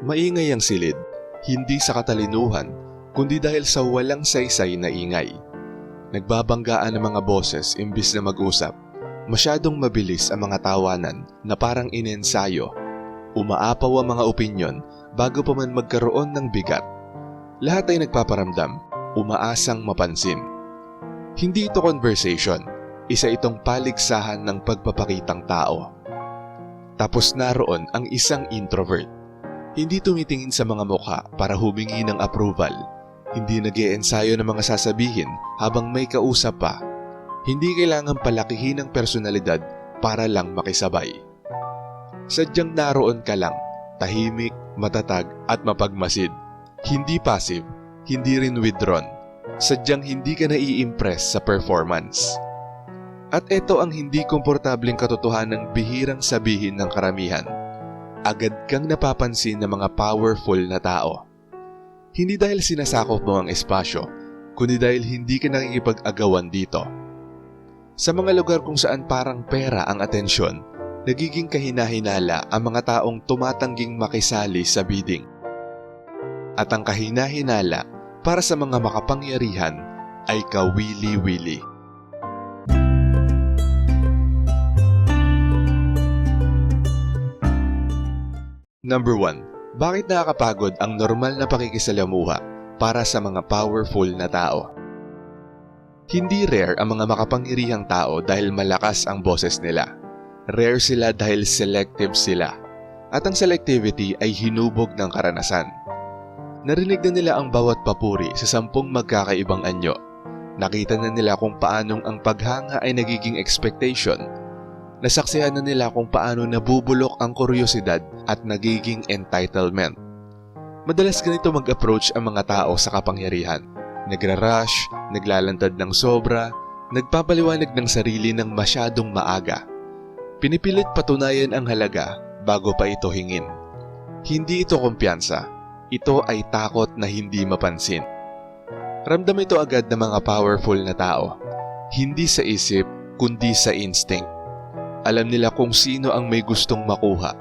Maingay ang silid, hindi sa katalinuhan, kundi dahil sa walang saysay na ingay. Nagbabanggaan ang mga boses imbis na mag-usap. Masyadong mabilis ang mga tawanan na parang inensayo. Umaapaw ang mga opinyon bago pa man magkaroon ng bigat. Lahat ay nagpaparamdam, umaasang mapansin. Hindi ito conversation, isa itong paligsahan ng pagpapakitang tao. Tapos naroon ang isang introvert. Hindi tumitingin sa mga mukha para humingi ng approval. Hindi nag-iensayo ng mga sasabihin habang may kausap pa. Hindi kailangang palakihin ang personalidad para lang makisabay. Sadyang naroon ka lang, tahimik, matatag at mapagmasid. Hindi passive, hindi rin withdrawn. Sadyang hindi ka nai-impress sa performance. At ito ang hindi komportableng katotohanang bihirang sabihin ng karamihan. Agad kang napapansin ng mga powerful na tao. Hindi dahil sinasakop mo ang espasyo, kundi dahil hindi ka nakikipag-agawan dito. Sa mga lugar kung saan parang pera ang atensyon, nagiging kahinahinala ang mga taong tumatangging makisali sa bidding. At ang kahinahinala para sa mga makapangyarihan ay kawili-wili. Number 1. Bakit nakakapagod ang normal na pakikisalamuha para sa mga powerful na tao? Hindi rare ang mga makapangyarihang tao dahil malakas ang boses nila. Rare sila dahil selective sila. At ang selectivity ay hinubog ng karanasan. Narinig na nila ang bawat papuri sa 10 magkakaibang anyo. Nakita na nila kung paanong ang paghanga ay nagiging expectation. Nasaksihan na nila kung paano nabubulok ang kuryosidad at nagiging entitlement. Madalas ganito mag-approach ang mga tao sa kapangyarihan. Nagra-rush, naglalantad ng sobra, nagpapaliwanag ng sarili ng masyadong maaga. Pinipilit patunayan ang halaga bago pa ito hingin. Hindi ito kumpiyansa, ito ay takot na hindi mapansin. Ramdam ito agad ng mga powerful na tao, hindi sa isip kundi sa instinct. Alam nila kung sino ang may gustong makuha.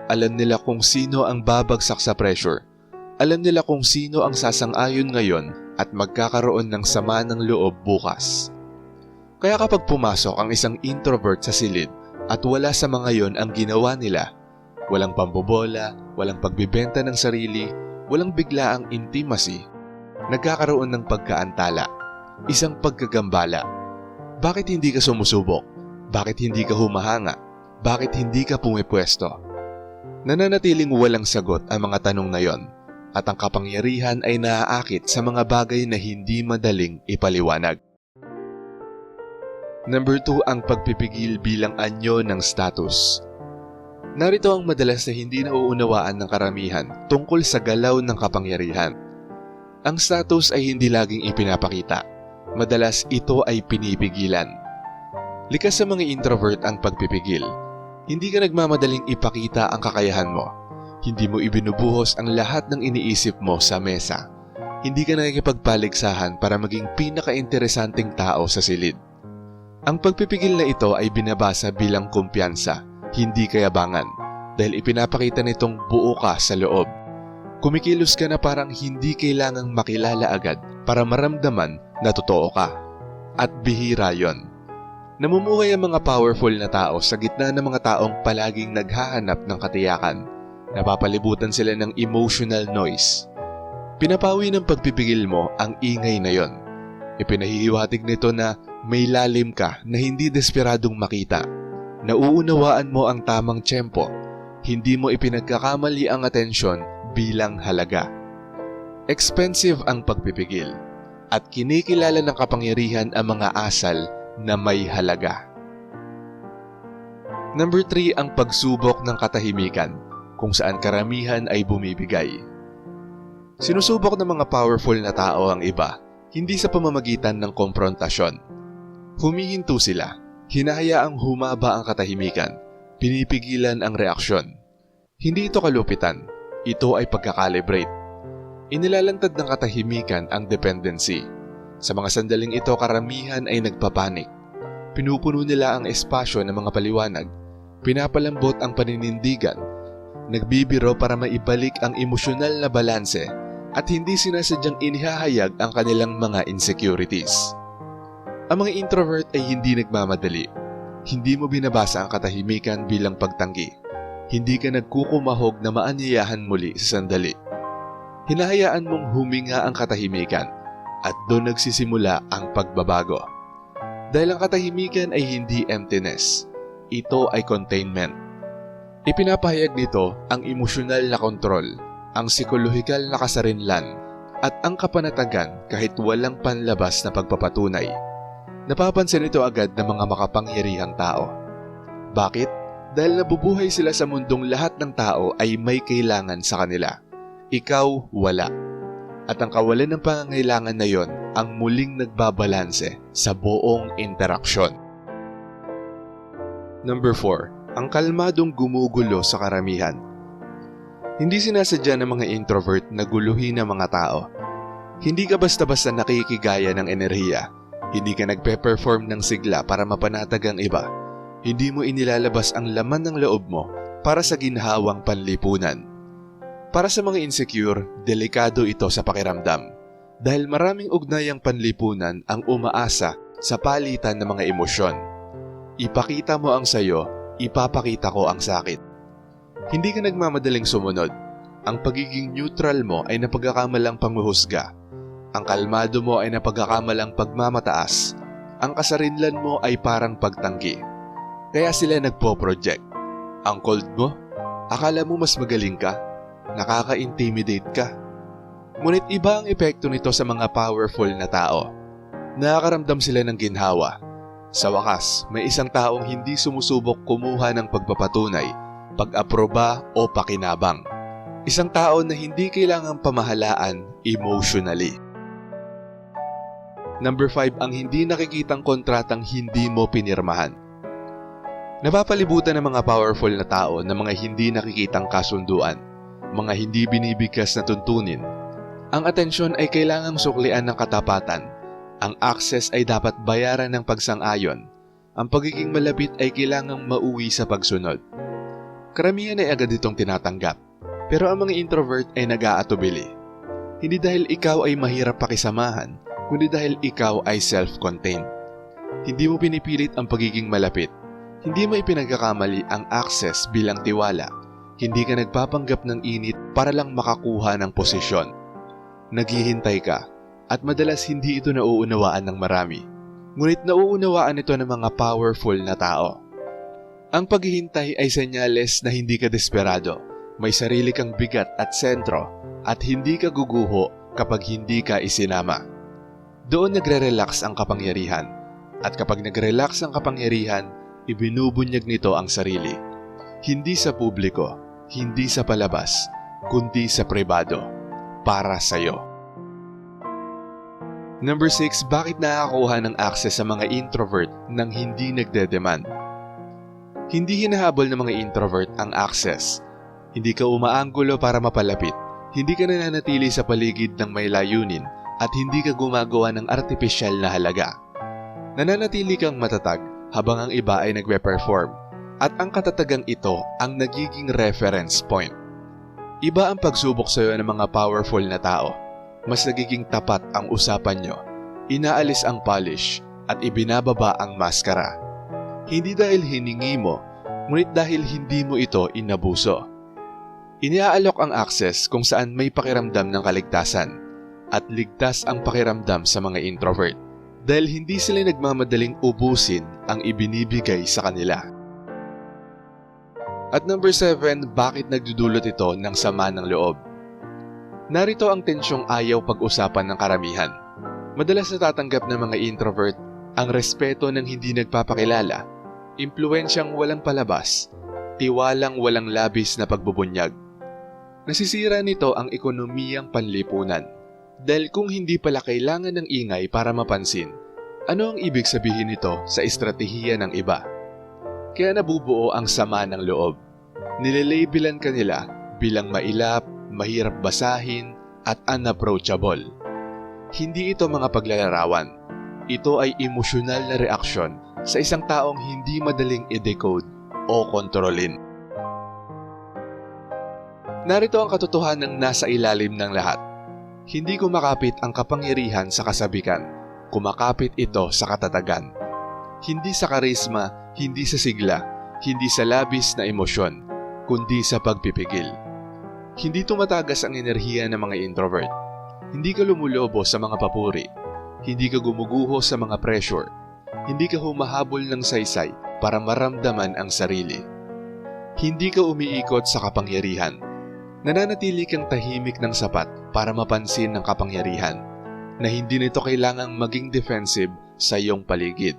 Alam nila kung sino ang babagsak sa pressure. Alam nila kung sino ang sasang-ayon ngayon at magkakaroon ng sama ng loob bukas. Kaya kapag pumasok ang isang introvert sa silid at wala sa mga yon ang ginawa nila, walang pambobola, walang pagbibenta ng sarili, walang biglaang intimacy, nagkakaroon ng pagkaantala, isang pagkagambala. Bakit hindi ka sumusubok? Bakit hindi ka humahanga? Bakit hindi ka pumipwesto? Nananatiling walang sagot ang mga tanong na yon, at ang kapangyarihan ay naaakit sa mga bagay na hindi madaling ipaliwanag. Number 2, ang pagpipigil bilang anyo ng status. Narito ang madalas na hindi nauunawaan ng karamihan tungkol sa galaw ng kapangyarihan. Ang status ay hindi laging ipinapakita. Madalas ito ay pinipigilan. Likas sa mga introvert ang pagpipigil. Hindi ka nagmamadaling ipakita ang kakayahan mo. Hindi mo ibinubuhos ang lahat ng iniisip mo sa mesa. Hindi ka nakikipagpaligsahan para maging pinaka-interesanting tao sa silid. Ang pagpipigil na ito ay binabasa bilang kumpiyansa, hindi kayabangan, dahil ipinapakita nitong buo ka sa loob. Kumikilos ka na parang hindi kailangang makilala agad para maramdaman na totoo ka. At bihira yon. Namumuhay ang mga powerful na tao sa gitna ng mga taong palaging naghahanap ng katiyakan. Napapalibutan sila ng emotional noise. Pinapawi ng pagpipigil mo ang ingay na yon. Ipinahihiwatig nito na may lalim ka na hindi desperadong makita. Nauunawaan mo ang tamang tiyempo. Hindi mo ipinagkakamali ang atensyon bilang halaga. Expensive ang pagpipigil. At kinikilala ng kapangyarihan ang mga asal na may halaga. Number 3, ang pagsubok ng katahimikan, kung saan karamihan ay bumibigay. Sinusubok ng mga powerful na tao ang iba, hindi sa pamamagitan ng komprontasyon. Humihinto sila, hinahayaang humaba ang katahimikan, pinipigilan ang reaksyon. Hindi ito kalupitan, ito ay pagkakalibrate. Inilalantad ng katahimikan ang dependency. Sa mga sandaling ito, karamihan ay nagpapanik. Pinupuno nila ang espasyo ng mga paliwanag, pinapalambot ang paninindigan, nagbibiro para maibalik ang emosyonal na balanse at hindi sinasadyang inihahayag ang kanilang mga insecurities. Ang mga introvert ay hindi nagmamadali. Hindi mo binabasa ang katahimikan bilang pagtanggi. Hindi ka nagkukumahog na maanyayahan muli sa sandali. Hinahayaan mong huminga ang katahimikan at doon nagsisimula ang pagbabago. Dahil ang katahimikan ay hindi emptiness. Ito ay containment. Ipinapahayag nito ang emosyonal na kontrol, ang psikolohikal na kasarinlan, at ang kapanatagan kahit walang panlabas na pagpapatunay. Napapansin ito agad ng mga makapangyarihang tao. Bakit? Dahil nabubuhay sila sa mundong lahat ng tao ay may kailangan sa kanila. Ikaw, wala. At ang kawalan ng pangangailangan na yon ang muling nagbabalanse sa buong interaksyon. Number 4. Ang kalmadong gumugulo sa karamihan. Hindi sinasadya ng mga introvert na guluhin ang mga tao. Hindi ka basta-basta nakikigaya ng enerhiya. Hindi ka nagpe-perform ng sigla para mapanatag ang iba. Hindi mo inilalabas ang laman ng loob mo para sa ginhawang panlipunan. Para sa mga insecure, delikado ito sa pakiramdam. Dahil maraming ugnayang panlipunan ang umaasa sa palitan ng mga emosyon. Ipakita mo ang sayo, ipapakita ko ang sakit. Hindi ka nagmamadaling sumunod. Ang pagiging neutral mo ay napagkakamalang panghuhusga. Ang kalmado mo ay napagkakamalang pagmamataas. Ang kasarinlan mo ay parang pagtanggi. Kaya sila nagpo-project. Ang cold mo? Akala mo mas magaling ka? Nakaka-intimidate ka? Ngunit iba ang epekto nito sa mga powerful na tao. Nakakaramdam sila ng ginhawa. Sa wakas, may isang taong hindi sumusubok kumuha ng pagpapatunay, pag-aproba o pakinabang. Isang tao na hindi kailangang pamahalaan emotionally. Number 5, ang hindi nakikitang kontratang hindi mo pinirmahan. Napapalibutan ng mga powerful na tao ng mga hindi nakikitang kasunduan, mga hindi binibigkas na tuntunin. Ang atensyon ay kailangang suklian ng katapatan. Ang access ay dapat bayaran ng pagsang-ayon. Ang pagiging malapit ay kailangang mauwi sa pagsunod. Karamihan ay agad itong tinatanggap, pero ang mga introvert ay nag-aatubili. Hindi dahil ikaw ay mahirap pakisamahan, kundi dahil ikaw ay self-contained. Hindi mo pinipilit ang pagiging malapit. Hindi mo ipinagkakamali ang access bilang tiwala. Hindi ka nagpapanggap ng init para lang makakuha ng posisyon. Naghihintay ka, at madalas hindi ito nauunawaan ng marami. Ngunit nauunawaan ito ng mga powerful na tao. Ang paghihintay ay senyales na hindi ka desperado, may sarili kang bigat at sentro, at hindi ka guguho kapag hindi ka isinama. Doon nagre-relax ang kapangyarihan, at kapag nagre-relax ang kapangyarihan, ibinubunyag nito ang sarili. Hindi sa publiko, hindi sa palabas, kundi sa pribado, para sa'yo. Number 6, bakit nakakakuha ng access sa mga introvert nang hindi nagde-demand? Hindi hinahabol ng mga introvert ang access. Hindi ka umaanggulo para mapalapit. Hindi ka nananatili sa paligid ng may layunin at hindi ka gumagawa ng artipisyal na halaga. Nananatili kang matatag habang ang iba ay nagpe-perform, at ang katatagang ito ang nagiging reference point. Iba ang pagsubok sa iyo ng mga powerful na tao. Mas nagiging tapat ang usapan nyo. Inaalis ang polish at ibinababa ang maskara. Hindi dahil hiningi mo, ngunit dahil hindi mo ito inabuso. Iniaalok ang access kung saan may pakiramdam ng kaligtasan, at ligtas ang pakiramdam sa mga introvert. Dahil hindi sila nagmamadaling ubusin ang ibinibigay sa kanila. At number 7, bakit nagdudulot ito ng sama ng loob? Narito ang tensyong ayaw pag-usapan ng karamihan. Madalas natatanggap ng mga introvert ang respeto ng hindi nagpapakilala, impluwensyang walang palabas, tiwalang walang labis na pagbubunyag. Nasisira nito ang ekonomiyang panlipunan. Dahil kung hindi pala kailangan ng ingay para mapansin, ano ang ibig sabihin nito sa estratehiya ng iba? Kaya nabubuo ang sama ng loob. Nilalabelan ka nila bilang mailap, mahirap basahin, at unapproachable. Hindi ito mga paglalarawan. Ito ay emosyonal na reaksyon sa isang taong hindi madaling i-decode o kontrolin. Narito ang katotohanan ng nasa ilalim ng lahat. Hindi kumakapit ang kapangyarihan sa kasabikan. Kumakapit ito sa katatagan. Hindi sa karisma, hindi sa sigla, hindi sa labis na emosyon, kundi sa pagpipigil. Hindi tumatagas ang enerhiya ng mga introvert. Hindi ka lumulobo sa mga papuri. Hindi ka gumuguho sa mga pressure. Hindi ka humahabol ng saysay para maramdaman ang sarili. Hindi ka umiikot sa kapangyarihan. Nananatili kang tahimik ng sapat para mapansin ng kapangyarihan na hindi nito kailangang maging defensive sa iyong paligid.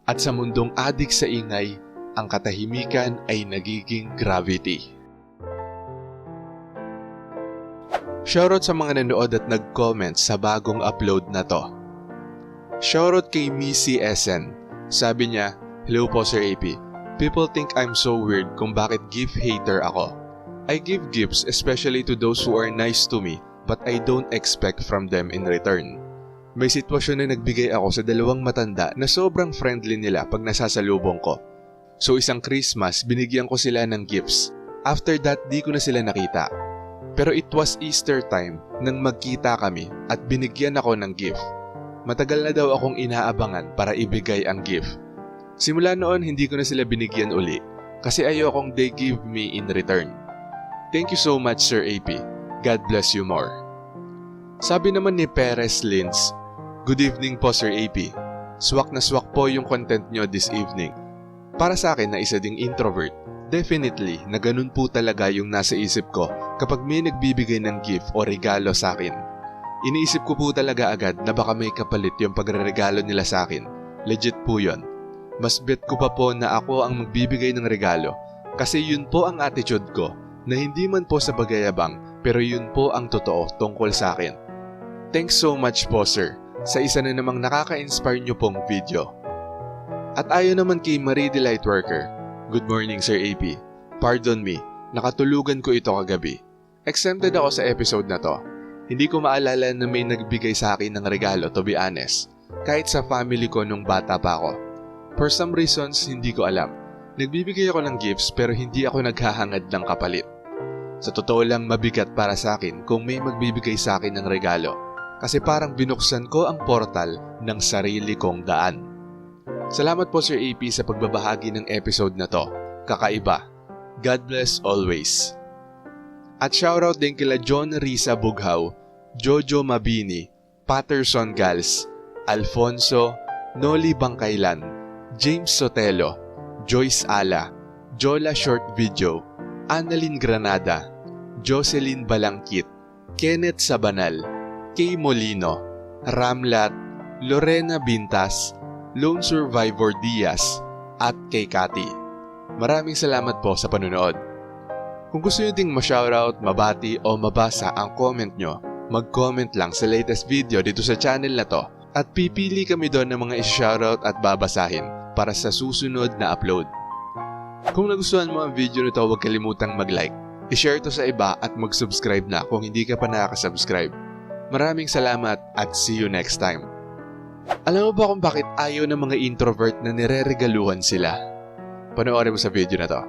At sa mundong adik sa ingay, ang katahimikan ay nagiging gravity. Shoutout sa mga nanood at nag-comment sa bagong upload na to. Shoutout kay Missy SN. Sabi niya, "Hello po Sir AP. People think I'm so weird kung bakit gift hater ako. I give gifts especially to those who are nice to me but I don't expect from them in return." May sitwasyon na nagbigay ako sa dalawang matanda na sobrang friendly nila pag nasasalubong ko. So isang Christmas, binigyan ko sila ng gifts. After that, di ko na sila nakita. Pero it was Easter time nang magkita kami at binigyan ako ng gift. Matagal na daw akong inaabangan para ibigay ang gift. Simula noon, hindi ko na sila binigyan uli kasi ayokong they give me in return. Thank you so much Sir AP. God bless you more. Sabi naman ni Perez Lins, "Good evening po Sir AP. Swak na swak po yung content nyo this evening. Para sa akin na isa ding introvert, definitely na ganun po talaga yung nasa isip ko kapag may nagbibigay ng gift o regalo sa akin. Iniisip ko po talaga agad na baka may kapalit yung pagre-regalo nila sa akin. Legit po yun. Mas bet ko pa po na ako ang magbibigay ng regalo kasi yun po ang attitude ko na hindi man po sa bagayabang pero yun po ang totoo tungkol sa akin. Thanks so much po sir sa isa na namang nakaka-inspire nyo pong video." At ayon naman kay Marie the Lightworker, "Good morning Sir AP. Pardon me, nakatulugan ko ito kagabi. Exempted ako sa episode na to. Hindi ko maalala na may nagbigay sa akin ng regalo to be honest. Kahit sa family ko nung bata pa ako. For some reasons, hindi ko alam. Nagbibigay ako ng gifts pero hindi ako naghahangad ng kapalit. Sa totoo lang mabigat para sa akin kung may magbibigay sa akin ng regalo. Kasi parang binuksan ko ang portal ng sarili kong daan." Salamat po Sir AP sa pagbabahagi ng episode na to. Kakaiba. God bless always. At shoutout din kila John Risa Bughaw, Jojo Mabini, Patterson Gals, Alfonso, Noli Bangkailan, James Sotelo, Joyce Ala, Jola Short Video, Annalyn Granada, Jocelyn Balangkit, Kenneth Sabanal, Kay Molino, Ramlat, Lorena Bintas, Lone Survivor Diaz, at kay Cathy. Maraming salamat po sa panunood. Kung gusto nyo ding ma-shoutout, mabati o mabasa ang comment nyo, mag-comment lang sa latest video dito sa channel na to at pipili kami doon ng mga i-shoutout at babasahin para sa susunod na upload. Kung nagustuhan mo ang video nito, huwag kalimutang mag-like, i-share to sa iba at mag-subscribe na kung hindi ka pa nakaka-subscribe. Maraming salamat at see you next time. Alam mo ba kung bakit ayaw ng mga introvert na nireregaluhan sila? Panoorin mo sa video na to.